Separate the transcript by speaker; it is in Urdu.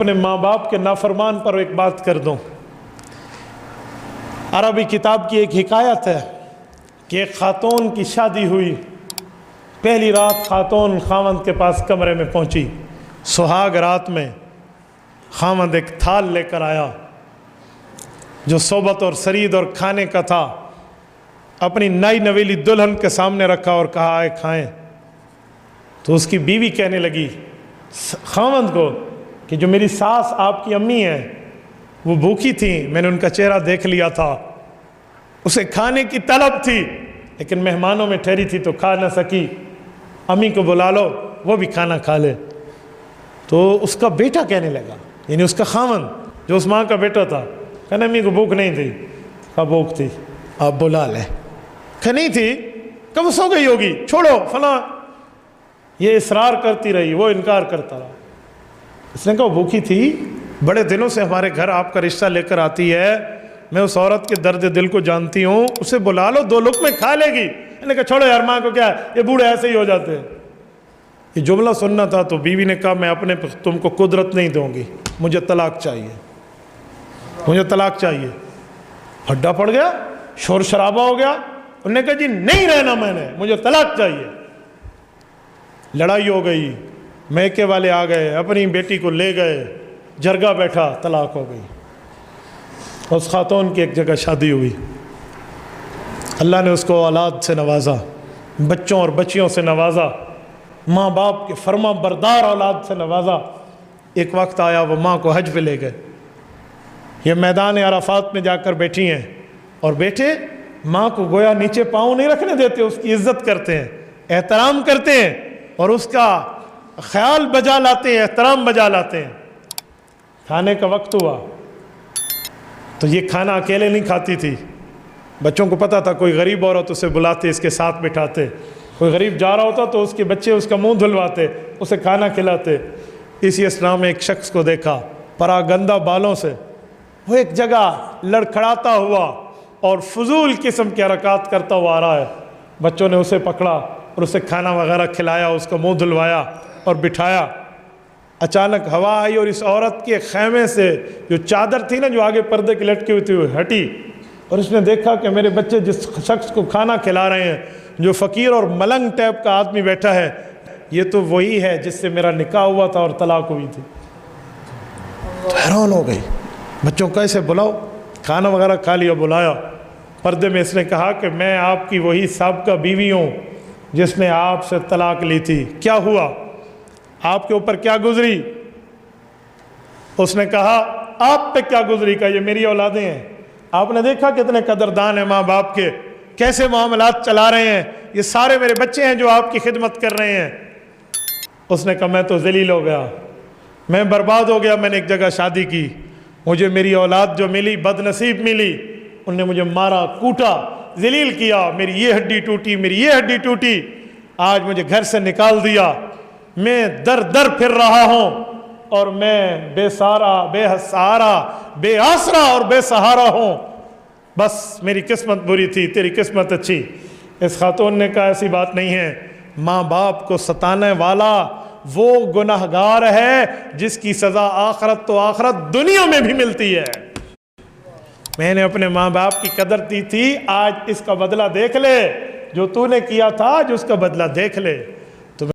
Speaker 1: اپنے ماں باپ کے نافرمان پر ایک بات کر دوں۔ عربی کتاب کی ایک حکایت ہے کہ ایک خاتون کی شادی ہوئی، پہلی رات خاتون خاوند کے پاس کمرے میں پہنچی، سہاگ رات میں خاوند ایک تھال لے کر آیا جو صحبت اور سرید اور کھانے کا تھا، اپنی نئی نویلی دلہن کے سامنے رکھا اور کہا آئے کھائیں۔ تو اس کی بیوی کہنے لگی خاوند کو کہ جو میری ساس آپ کی امی ہیں وہ بھوکی تھیں، میں نے ان کا چہرہ دیکھ لیا تھا، اسے کھانے کی طلب تھی لیکن مہمانوں میں ٹھہری تھی تو کھا نہ سکی، امی کو بلا لو وہ بھی کھانا کھا لے۔ تو اس کا بیٹا کہنے لگا، یعنی اس کا خاوند جو اس ماں کا بیٹا تھا، کہنا امی کو بھوک نہیں تھی، کہا بھوک تھی، آپ بلا لیں، کہ نہیں تھی، کب وہ سو گئی ہوگی، چھوڑو فلاں۔ یہ اصرار کرتی رہی، وہ انکار کرتا رہا۔ اس نے کہا وہ بھوکی تھی، بڑے دنوں سے ہمارے گھر آپ کا رشتہ لے کر آتی ہے، میں اس عورت کے درد دل کو جانتی ہوں، اسے بلا لو، 2 لقمے کھا لے گی۔ میں نے کہا چھوڑو یار، ماں کو کیا ہے، یہ بوڑھے ایسے ہی ہو جاتے ہیں۔ یہ جملہ سننا تھا تو بیوی نے کہا میں اپنے تم کو قدرت نہیں دوں گی، مجھے طلاق چاہیے، مجھے طلاق چاہیے۔ ہڈا پڑ گیا، شور شرابہ ہو گیا، انہوں نے کہا جی نہیں رہنا، میں نے، مجھے طلاق چاہیے۔ لڑائی ہو گئی، میکے والے آ گئے، اپنی بیٹی کو لے گئے، جرگہ بیٹھا، طلاق ہو گئی۔ اس خاتون کی ایک جگہ شادی ہوئی، اللہ نے اس کو اولاد سے نوازا، بچوں اور بچیوں سے نوازا، ماں باپ کے فرما بردار اولاد سے نوازا۔ ایک وقت آیا وہ ماں کو حج پہ لے گئے، یہ میدان عرفات میں جا کر بیٹھی ہیں، اور بیٹے ماں کو گویا نیچے پاؤں نہیں رکھنے دیتے، اس کی عزت کرتے ہیں، احترام کرتے ہیں اور اس کا خیال بجا لاتے ہیں، احترام بجا لاتے ہیں۔ کھانے کا وقت ہوا تو یہ کھانا اکیلے نہیں کھاتی تھی، بچوں کو پتہ تھا کوئی غریب عورت اسے بلاتے، اس کے ساتھ بٹھاتے، کوئی غریب جا رہا ہوتا تو اس کے بچے اس کا منہ دھلواتے، اسے کھانا کھلاتے۔ اسی اسلام میں ایک شخص کو دیکھا پراگندہ بالوں سے، وہ ایک جگہ لڑکھڑاتا ہوا اور فضول قسم کے حرکات کرتا ہوا آ رہا ہے۔ بچوں نے اسے پکڑا اور اسے کھانا وغیرہ کھلایا، اس کا منہ دھلوایا اور بٹھایا۔ اچانک ہوا آئی اور اس عورت کے خیمے سے جو چادر تھی نا، جو آگے پردے کی لٹکی ہوئی تھی، وہ ہٹی، اور اس نے دیکھا کہ میرے بچے جس شخص کو کھانا کھلا رہے ہیں، جو فقیر اور ملنگ ٹائپ کا آدمی بیٹھا ہے، یہ تو وہی ہے جس سے میرا نکاح ہوا تھا اور طلاق ہوئی تھی۔ تو حیران ہو گئی، بچوں کو کیسے بلاؤ، کھانا وغیرہ کھا لیا، بلایا، پردے میں اس نے کہا کہ میں آپ کی وہی سابقہ بیوی ہوں جس نے آپ سے طلاق لی تھی، کیا ہوا، آپ کے اوپر کیا گزری؟ اس نے کہا آپ پہ کیا گزری؟ کہا یہ میری اولادیں ہیں، آپ نے دیکھا کتنے قدردان ہیں ماں باپ کے، کیسے معاملات چلا رہے ہیں، یہ سارے میرے بچے ہیں جو آپ کی خدمت کر رہے ہیں۔ اس نے کہا میں تو ذلیل ہو گیا، میں برباد ہو گیا، میں نے ایک جگہ شادی کی، مجھے میری اولاد جو ملی بد نصیب ملی، انہوں نے مجھے مارا، کوٹا، ذلیل کیا، میری یہ ہڈی ٹوٹی، میری یہ ہڈی ٹوٹی، آج مجھے گھر سے نکال دیا، میں در در پھر رہا ہوں اور میں بے سارا، بے سہارا، بے آسرا اور بے سہارا ہوں، بس میری قسمت بری تھی، تیری قسمت اچھی۔ اس خاتون نے کہا ایسی بات نہیں ہے، ماں باپ کو ستانے والا وہ گناہگار ہے جس کی سزا آخرت تو آخرت دنیا میں بھی ملتی ہے۔ میں نے اپنے ماں باپ کی قدر دی تھی، آج اس کا بدلہ دیکھ لے، جو تو نے کیا تھا آج اس کا بدلہ دیکھ لے۔